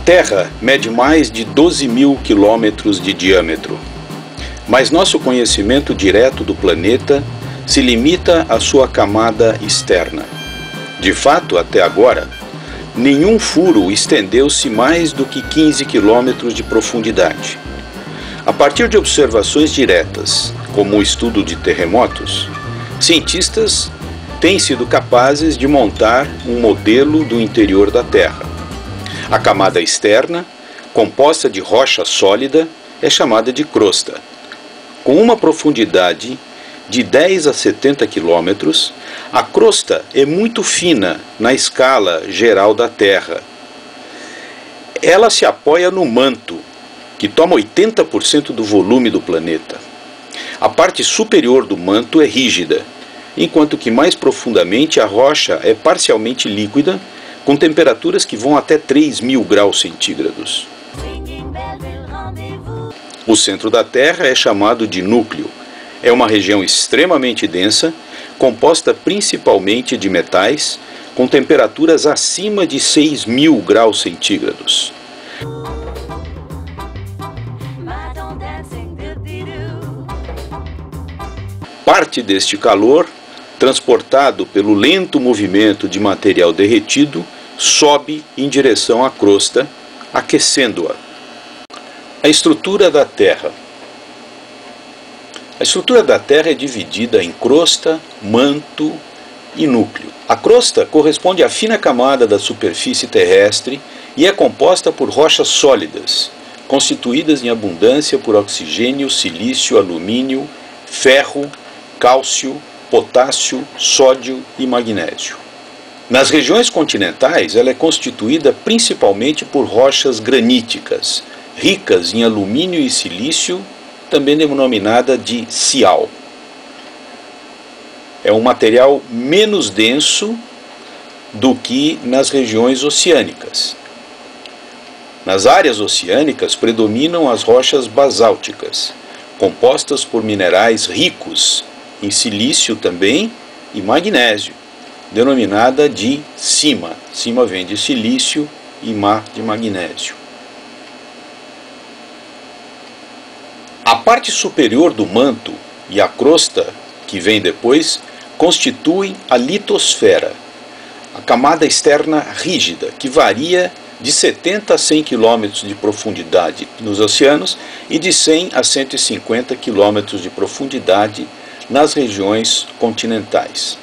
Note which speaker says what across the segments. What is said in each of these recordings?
Speaker 1: Terra mede mais de 12.000 quilômetros de diâmetro, mas nosso conhecimento direto do planeta se limita à sua camada externa. De fato, até agora, nenhum furo estendeu-se mais do que 15 quilômetros de profundidade. A partir de observações diretas, como o estudo de terremotos, cientistas têm sido capazes de montar um modelo do interior da Terra. A camada externa, composta de rocha sólida, é chamada de crosta. Com uma profundidade de 10 a 70 quilômetros, a crosta é muito fina na escala geral da Terra. Ela se apoia no manto, que toma 80% do volume do planeta. A parte superior do manto é rígida, enquanto que mais profundamente a rocha é parcialmente líquida, com temperaturas que vão até 3.000 graus centígrados. O centro da Terra é chamado de núcleo. É uma região extremamente densa, composta principalmente de metais, com temperaturas acima de 6.000 graus centígrados. Parte deste calor, transportado pelo lento movimento de material derretido, sobe em direção à crosta, aquecendo-a. A estrutura da Terra. A estrutura da Terra é dividida em crosta, manto e núcleo. A crosta corresponde à fina camada da superfície terrestre e é composta por rochas sólidas, constituídas em abundância por oxigênio, silício, alumínio, ferro, cálcio, potássio, sódio e magnésio. Nas regiões continentais, ela é constituída principalmente por rochas graníticas, ricas em alumínio e silício, também denominada de sial. É um material menos denso do que nas regiões oceânicas. Nas áreas oceânicas predominam as rochas basálticas, compostas por minerais ricos em silício também e magnésio, denominada de sima. Sima vem de silício e ma de magnésio. A parte superior do manto e a crosta, que vem depois, constituem a litosfera, a camada externa rígida, que varia de 70 a 100 km de profundidade nos oceanos e de 100 a 150 km de profundidade nas regiões continentais.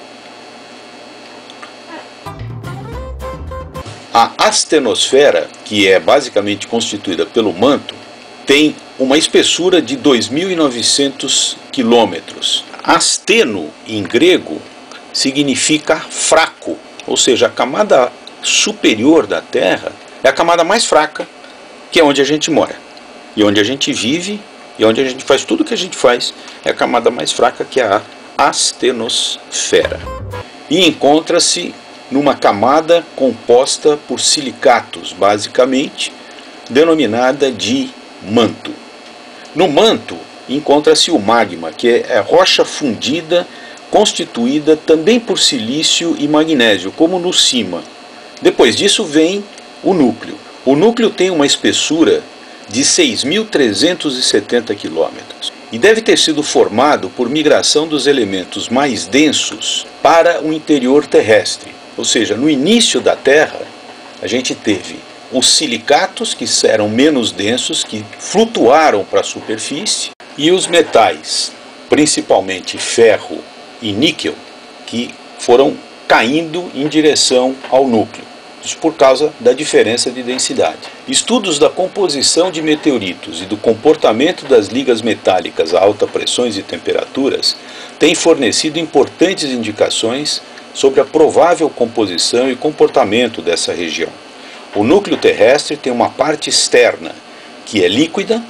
Speaker 1: A astenosfera, que é basicamente constituída pelo manto, tem uma espessura de 2.900 quilômetros. Asteno, em grego, significa fraco, ou seja, a camada superior da Terra é a camada mais fraca, que é onde a gente mora, e onde a gente vive, e onde a gente faz tudo o que a gente faz, é a camada mais fraca, que é a astenosfera. E encontra-se numa camada composta por silicatos, basicamente, denominada de manto. No manto encontra-se o magma, que é a rocha fundida, constituída também por silício e magnésio, como no cima. Depois disso vem o núcleo. O núcleo tem uma espessura de 6.370 quilômetros e deve ter sido formado por migração dos elementos mais densos para o interior terrestre. Ou seja, no início da Terra, a gente teve os silicatos, que eram menos densos, que flutuaram para a superfície, e os metais, principalmente ferro e níquel, que foram caindo em direção ao núcleo. Isso por causa da diferença de densidade. Estudos da composição de meteoritos e do comportamento das ligas metálicas a altas pressões e temperaturas têm fornecido importantes indicações sobre a provável composição e comportamento dessa região. O núcleo terrestre tem uma parte externa, que é líquida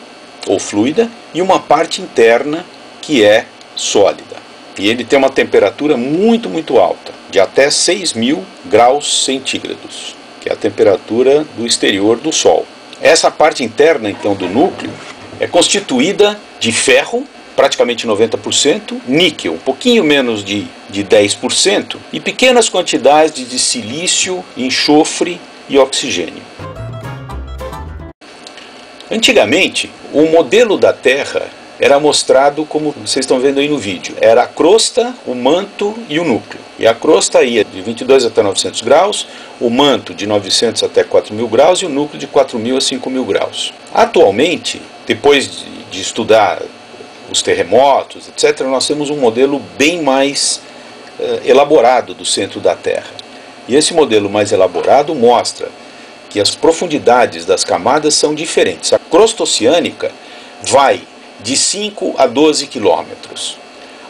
Speaker 1: ou fluida, e uma parte interna, que é sólida. E ele tem uma temperatura muito, muito alta, de até 6.000 graus centígrados, que é a temperatura do exterior do Sol. Essa parte interna, então, do núcleo é constituída de ferro, praticamente 90%, níquel, um pouquinho menos de 10%, e pequenas quantidades de silício, enxofre e oxigênio. Antigamente, o modelo da Terra era mostrado como vocês estão vendo aí no vídeo. Era a crosta, o manto e o núcleo. E a crosta ia de 22 até 900 graus, o manto de 900 até 4.000 graus e o núcleo de 4.000 a 5.000 graus. Atualmente, depois de estudar os terremotos, etc., nós temos um modelo bem mais elaborado do centro da Terra. E esse modelo mais elaborado mostra que as profundidades das camadas são diferentes. A crosta oceânica vai de 5 a 12 quilômetros.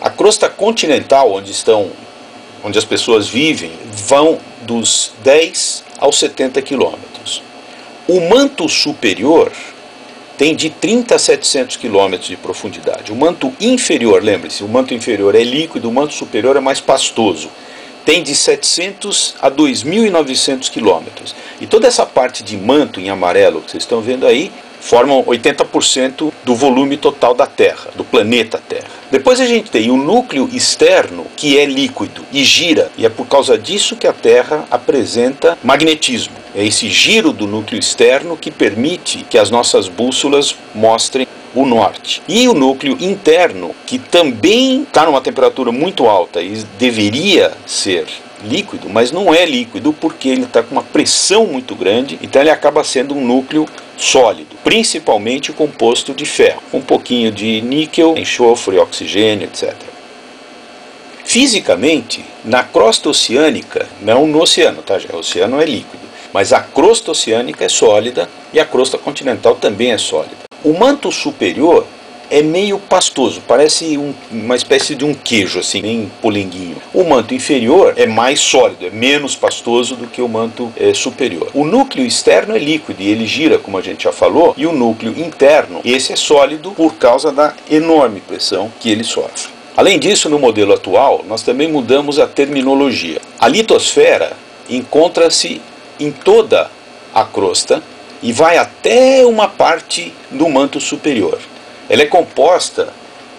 Speaker 1: A crosta continental, onde as pessoas vivem, vão dos 10 aos 70 quilômetros. O manto superior tem de 30 a 700 quilômetros de profundidade. O manto inferior, lembre-se, o manto inferior é líquido, o manto superior é mais pastoso. Tem de 700 a 2.900 quilômetros. E toda essa parte de manto em amarelo que vocês estão vendo aí, formam 80% do volume total da Terra, do planeta Terra. Depois a gente tem o núcleo externo, que é líquido e gira, e é por causa disso que a Terra apresenta magnetismo. É esse giro do núcleo externo que permite que as nossas bússolas mostrem o norte. E o núcleo interno, que também está numa temperatura muito alta e deveria ser líquido, mas não é líquido porque ele está com uma pressão muito grande, então ele acaba sendo um núcleo sólido, principalmente composto de ferro, um pouquinho de níquel, enxofre, oxigênio, etc. Fisicamente, na crosta oceânica, não no oceano, tá? O oceano é líquido, mas a crosta oceânica é sólida e a crosta continental também é sólida. O manto superior é meio pastoso, parece uma espécie de um queijo, assim, bem polenguinho. O manto inferior é mais sólido, é menos pastoso do que o manto superior. O núcleo externo é líquido e ele gira, como a gente já falou, e o núcleo interno, esse é sólido por causa da enorme pressão que ele sofre. Além disso, no modelo atual, nós também mudamos a terminologia. A litosfera encontra-se em toda a crosta e vai até uma parte do manto superior. Ela é composta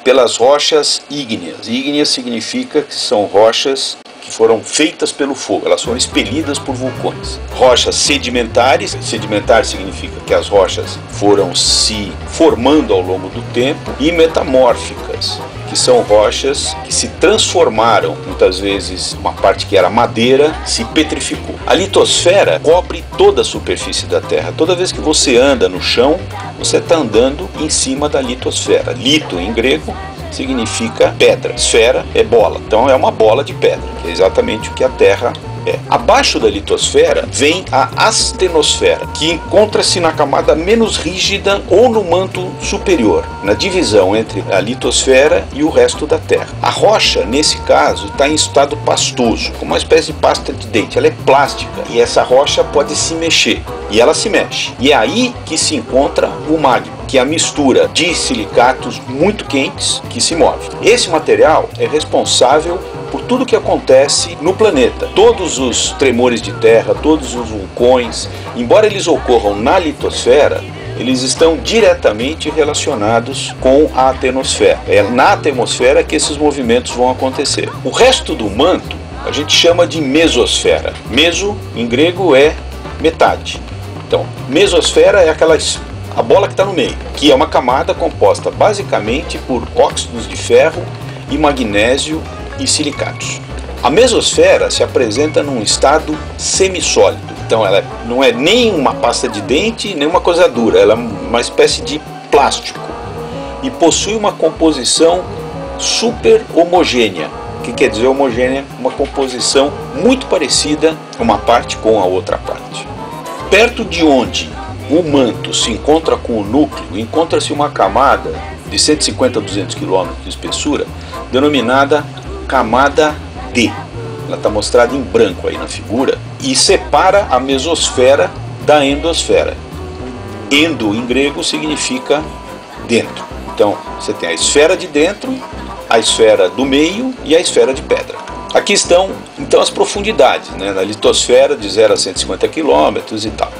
Speaker 1: pelas rochas ígneas. Ígneas significa que são rochas que foram feitas pelo fogo, elas foram expelidas por vulcões. Rochas sedimentares, sedimentar significa que as rochas foram se formando ao longo do tempo, e metamórficas, que são rochas que se transformaram, muitas vezes uma parte que era madeira se petrificou. A litosfera cobre toda a superfície da Terra. Toda vez que você anda no chão, você está andando em cima da litosfera. Lito em grego significa pedra, esfera é bola, então é uma bola de pedra, que é exatamente o que a Terra é. Abaixo da litosfera vem a astenosfera, que encontra-se na camada menos rígida ou no manto superior, na divisão entre a litosfera e o resto da Terra. A rocha, nesse caso, está em estado pastoso, como uma espécie de pasta de dente. Ela é plástica e essa rocha pode se mexer, e ela se mexe. E é aí que se encontra o magma, que é a mistura de silicatos muito quentes que se move. Esse material é responsável por tudo que acontece no planeta. Todos os tremores de terra, todos os vulcões, embora eles ocorram na litosfera, eles estão diretamente relacionados com a atmosfera. É na atmosfera que esses movimentos vão acontecer. O resto do manto a gente chama de mesosfera. Meso, em grego, é metade. Então, mesosfera é a bola que está no meio, que é uma camada composta basicamente por óxidos de ferro e magnésio e silicatos. A mesosfera se apresenta num estado semissólido, então ela não é nem uma pasta de dente, nem uma coisa dura, ela é uma espécie de plástico e possui uma composição super homogênea. O que quer dizer homogênea? Uma composição muito parecida uma parte com a outra parte. Perto de onde o manto se encontra com o núcleo, encontra-se uma camada de 150 a 200 km de espessura, denominada camada D. Ela está mostrada em branco aí na figura, e separa a mesosfera da endosfera. Endo, em grego, significa dentro. Então, você tem a esfera de dentro, a esfera do meio e a esfera de pedra. Aqui estão, então, as profundidades, né, na litosfera de 0 a 150 km e tal.